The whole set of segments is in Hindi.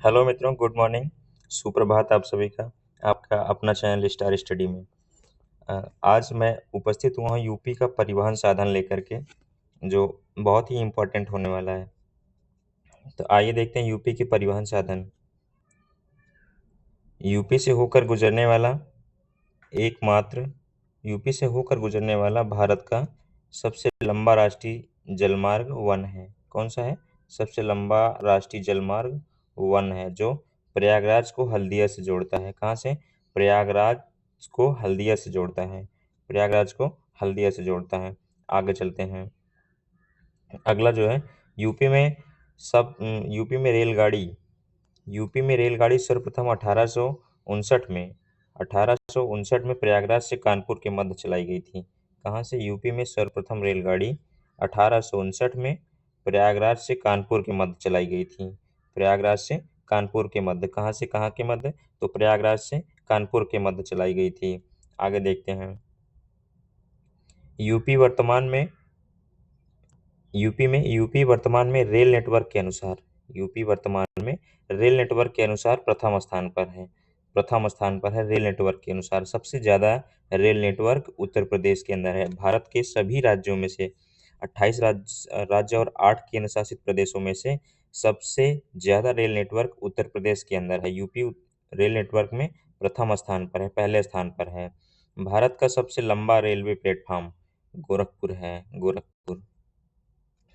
हेलो मित्रों, गुड मॉर्निंग। सुप्रभात आप सभी का। आपका अपना चैनल स्टार स्टडी में आज मैं उपस्थित हुआ हूँ यूपी का परिवहन साधन लेकर के, जो बहुत ही इम्पोर्टेंट होने वाला है। तो आइए देखते हैं यूपी के परिवहन साधन। यूपी से होकर गुजरने वाला एकमात्र यूपी से होकर गुजरने वाला भारत का सबसे लंबा राष्ट्रीय जलमार्ग वन है। कौन सा है? सबसे लंबा राष्ट्रीय जलमार्ग वन है, जो प्रयागराज को हल्दिया से जोड़ता है। कहाँ से? प्रयागराज को हल्दिया से जोड़ता है। प्रयागराज को हल्दिया से जोड़ता है। आगे चलते हैं। अगला जो है, यूपी में यूपी में रेलगाड़ी यूपी में रेलगाड़ी सर्वप्रथम 1859 में प्रयागराज से कानपुर के मध्य चलाई गई थी। कहाँ से? यूपी में सर्वप्रथम रेलगाड़ी 1859 में प्रयागराज से कानपुर के मध्य चलाई गई थी। प्रयागराज से कानपुर के मध्य, कहाँ से कहाँ के मध्य? तो प्रयागराज से कानपुर के मध्य चलाई गई थी। आगे देखते हैं। यूपी वर्तमान में यूपी वर्तमान में रेल नेटवर्क के अनुसार यूपी वर्तमान में रेल नेटवर्क के अनुसार प्रथम स्थान पर है रेल नेटवर्क के अनुसार। सबसे ज़्यादा रेल नेटवर्क उत्तर प्रदेश के अंदर है। भारत के सभी राज्यों में से 28 राज्य और 8 केंद्र शासित प्रदेशों में से सबसे ज़्यादा रेल नेटवर्क उत्तर प्रदेश के अंदर है। यूपी रेल नेटवर्क में प्रथम स्थान पर है, पहले स्थान पर है। भारत का सबसे लंबा रेलवे प्लेटफॉर्म गोरखपुर है, गोरखपुर।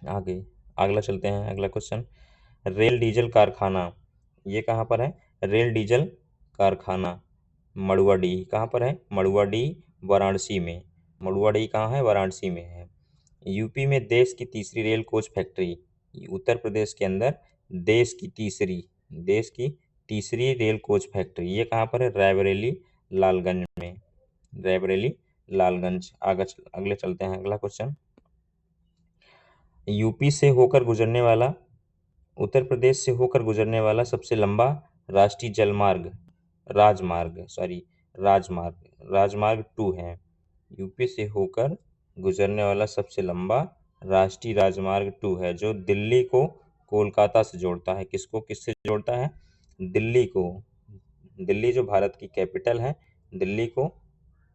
आगे अगला चलते हैं। अगला क्वेश्चन, रेल डीजल कारखाना ये कहाँ पर है? रेल डीजल कारखाना मड़ुआडीह कहाँ पर है? मड़ुआडीह वाराणसी में। मड़ुआडीह कहाँ है? वाराणसी में है। यूपी में देश की तीसरी rail coach factory, Uttar Pradesh के अंदर देश की तीसरी रेल कोच फैक्ट्री ये कहाँ पर है? रायबरेली लालगंज में। रायबरेली लालगंज। अगले चलते हैं। अगला क्वेश्चन, यूपी से होकर गुजरने वाला उत्तर प्रदेश से होकर गुजरने वाला सबसे लंबा राष्ट्रीय जलमार्ग राजमार्ग 2 है। यूपी से होकर गुजरने वाला सबसे लंबा राष्ट्रीय राजमार्ग 2 है, जो दिल्ली को कोलकाता से जोड़ता है। किसको किससे जोड़ता है? दिल्ली को। दिल्ली जो भारत की कैपिटल है, दिल्ली को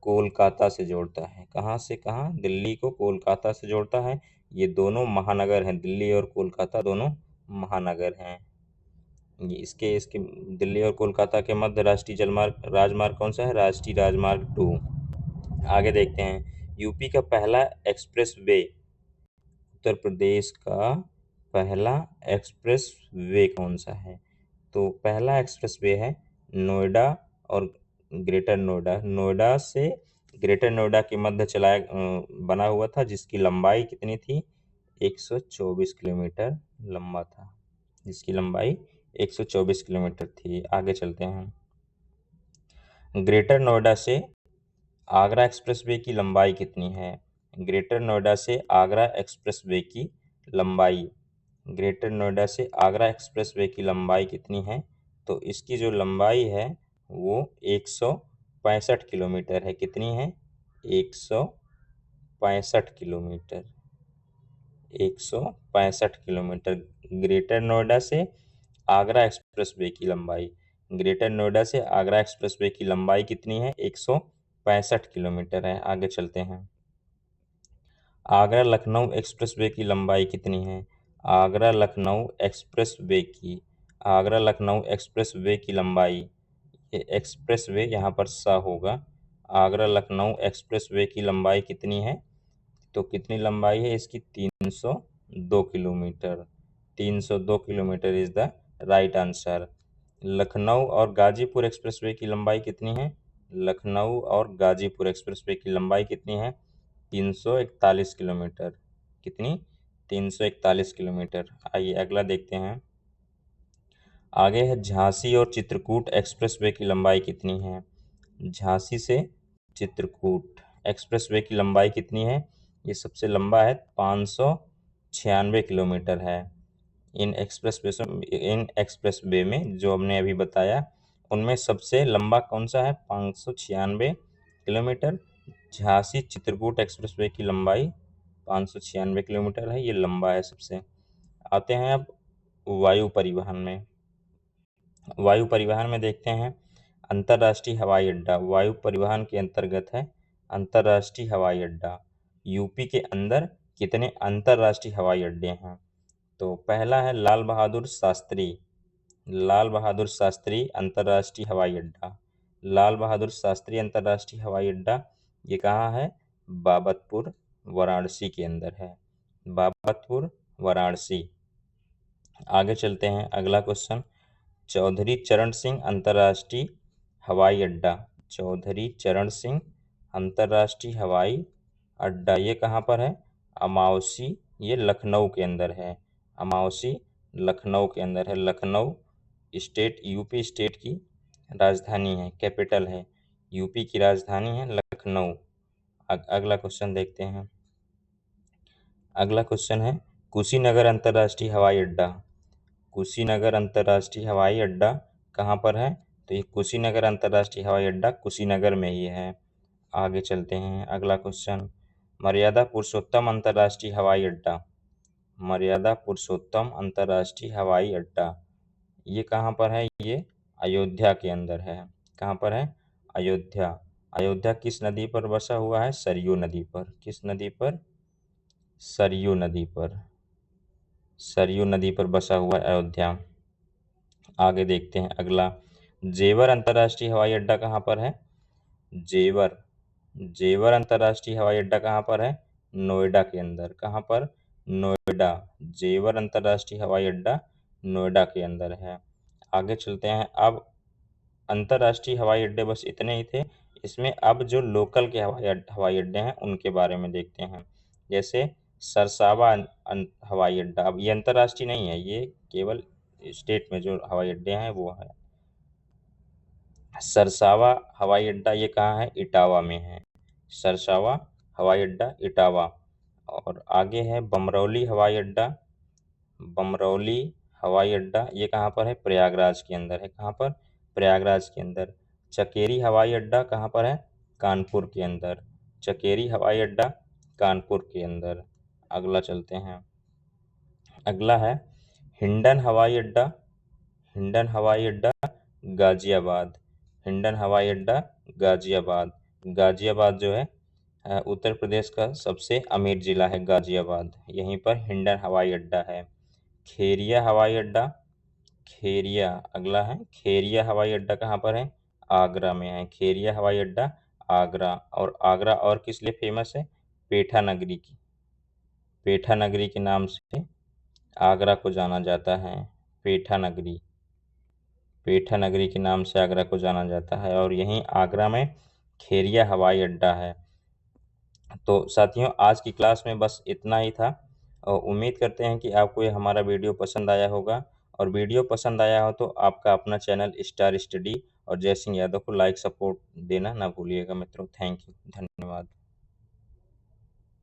कोलकाता से जोड़ता है। कहाँ से कहाँ? दिल्ली को कोलकाता से जोड़ता है। ये दोनों महानगर हैं, दिल्ली और कोलकाता दोनों महानगर हैं। ये इसके इसके दिल्ली और कोलकाता के मध्य राष्ट्रीय राजमार्ग कौन सा है? राष्ट्रीय राजमार्ग 2। आगे देखते हैं। यूपी का पहला एक्सप्रेस वे उत्तर प्रदेश का पहला एक्सप्रेस वे कौन सा है? तो पहला एक्सप्रेस वे है नोएडा और ग्रेटर नोएडा। नोएडा से ग्रेटर नोएडा के मध्य बना हुआ था, जिसकी लंबाई कितनी थी? 124 किलोमीटर लंबा था, जिसकी लंबाई 124 किलोमीटर थी। आगे चलते हैं। ग्रेटर नोएडा से आगरा एक्सप्रेसवे की लंबाई कितनी है? ग्रेटर नोएडा से आगरा एक्सप्रेसवे की लंबाई ग्रेटर नोएडा से आगरा एक्सप्रेसवे की लंबाई कितनी है? तो इसकी जो लंबाई है वो 165 किलोमीटर है। कितनी है? 165 किलोमीटर। 165 किलोमीटर ग्रेटर नोएडा से आगरा एक्सप्रेसवे की लंबाई। ग्रेटर नोएडा से आगरा एक्सप्रेसवे की लंबाई कितनी है? 165 किलोमीटर है। आगे चलते हैं। आगरा लखनऊ एक्सप्रेसवे की लंबाई कितनी है? आगरा लखनऊ एक्सप्रेसवे की आगरा लखनऊ एक्सप्रेसवे की लंबाई, ये एक्सप्रेसवे यहाँ पर सा होगा। आगरा लखनऊ एक्सप्रेसवे की लंबाई कितनी है? तो कितनी लंबाई है इसकी? 302 kilometre. 302 kilometre is the right answer. Lucknow और गाजीपुर एक्सप्रेसवे की लंबाई कितनी है? लखनऊ और गाजीपुर एक्सप्रेसवे की लंबाई कितनी है? 341 किलोमीटर। कितनी? 341 किलोमीटर। आइए अगला देखते हैं। आगे है झांसी और चित्रकूट एक्सप्रेसवे की लंबाई कितनी है? झांसी से चित्रकूट एक्सप्रेसवे की लंबाई कितनी है? ये सबसे लंबा है, 596 किलोमीटर है। इन एक्सप्रेसवे में जो हमने अभी बताया, उनमें सबसे लंबा कौन सा है? 596 किलोमीटर। झांसी चित्रकूट एक्सप्रेसवे की लंबाई 596 किलोमीटर है, ये लंबा है सबसे। आते हैं अब वायु परिवहन में। वायु परिवहन में देखते हैं अंतर्राष्ट्रीय हवाई अड्डा वायु परिवहन के अंतर्गत है अंतर्राष्ट्रीय हवाई अड्डा। यूपी के अंदर कितने अंतर्राष्ट्रीय हवाई अड्डे हैं? तो पहला है लाल बहादुर शास्त्री अंतर्राष्ट्रीय हवाई अड्डा। लाल बहादुर शास्त्री अंतर्राष्ट्रीय हवाई अड्डा ये कहाँ है? बाबतपुर वाराणसी के अंदर है, बाबतपुर वाराणसी। आगे चलते हैं, अगला क्वेश्चन, चौधरी चरण सिंह अंतर्राष्ट्रीय हवाई अड्डा। चौधरी चरण सिंह अंतर्राष्ट्रीय हवाई अड्डा ये कहाँ पर है? अमावसी, ये लखनऊ के अंदर है। अमावसी लखनऊ के अंदर है। लखनऊ स्टेट, यूपी स्टेट की राजधानी है, कैपिटल है। यूपी की राजधानी है लखनऊ। अगला क्वेश्चन देखते हैं। अगला क्वेश्चन है कुशीनगर अंतर्राष्ट्रीय हवाई अड्डा। कुशीनगर अंतर्राष्ट्रीय हवाई अड्डा कहाँ पर है? तो ये कुशीनगर अंतर्राष्ट्रीय हवाई अड्डा कुशीनगर में ही है। आगे चलते हैं, अगला क्वेश्चन, मर्यादा पुरुषोत्तम अंतर्राष्ट्रीय हवाई अड्डा। मर्यादा पुरुषोत्तम अंतर्राष्ट्रीय हवाई अड्डा ये कहाँ पर है? ये अयोध्या के अंदर है। कहाँ पर है? अयोध्या। अयोध्या किस नदी पर बसा हुआ है? सरयू नदी पर। किस नदी पर? सरयू नदी पर। सरयू नदी पर बसा हुआ है अयोध्या। आगे देखते हैं अगला, जेवर अंतर्राष्ट्रीय हवाई अड्डा कहाँ पर है? जेवर, जेवर अंतर्राष्ट्रीय हवाई अड्डा कहाँ पर है? नोएडा के अंदर। कहाँ पर? नोएडा। जेवर अंतर्राष्ट्रीय हवाई अड्डा नोएडा के अंदर है। आगे चलते हैं, अब अंतर्राष्ट्रीय हवाई अड्डे बस इतने ही थे। इसमें अब जो लोकल के हवाई अड्डे हैं उनके बारे में देखते हैं। जैसे सरसावा हवाई अड्डा, अब ये अंतर्राष्ट्रीय नहीं है, ये केवल स्टेट में जो हवाई अड्डे हैं वो है। सरसावा हवाई अड्डा ये कहाँ है? इटावा में है। सरसावा हवाई अड्डा इटावा। और आगे है बमरौली हवाई अड्डा। बमरौली हवाई अड्डा ये कहाँ पर है? प्रयागराज के अंदर है। कहाँ पर? प्रयागराज के अंदर। चकेरी हवाई अड्डा कहाँ पर है? कानपुर के अंदर। चकेरी हवाई अड्डा कानपुर के अंदर। अगला चलते हैं, अगला है हिंडन हवाई अड्डा। हिंडन हवाई अड्डा गाजियाबाद। हिंडन हवाई अड्डा गाजियाबाद। गाजियाबाद जो है उत्तर प्रदेश का सबसे अमीर जिला है गाजियाबाद। यहीं पर हिंडन हवाई अड्डा है। खेरिया हवाई अड्डा, खेरिया, अगला है खेरिया हवाई अड्डा कहाँ पर है? आगरा में है। खेरिया हवाई अड्डा आगरा। और आगरा और किस लिए फेमस है? पेठा नगरी की, पेठा नगरी के नाम से आगरा को जाना जाता है। पेठा नगरी, पेठा नगरी के नाम से आगरा को जाना जाता है। और यहीं आगरा में खेरिया हवाई अड्डा है। तो साथियों आज की क्लास में बस इतना ही था और उम्मीद करते हैं कि आपको ये हमारा वीडियो पसंद आया होगा। और वीडियो पसंद आया हो तो आपका अपना चैनल स्टार स्टडी और जय सिंह यादव को लाइक सपोर्ट देना ना भूलिएगा मित्रों। थैंक यू, धन्यवाद।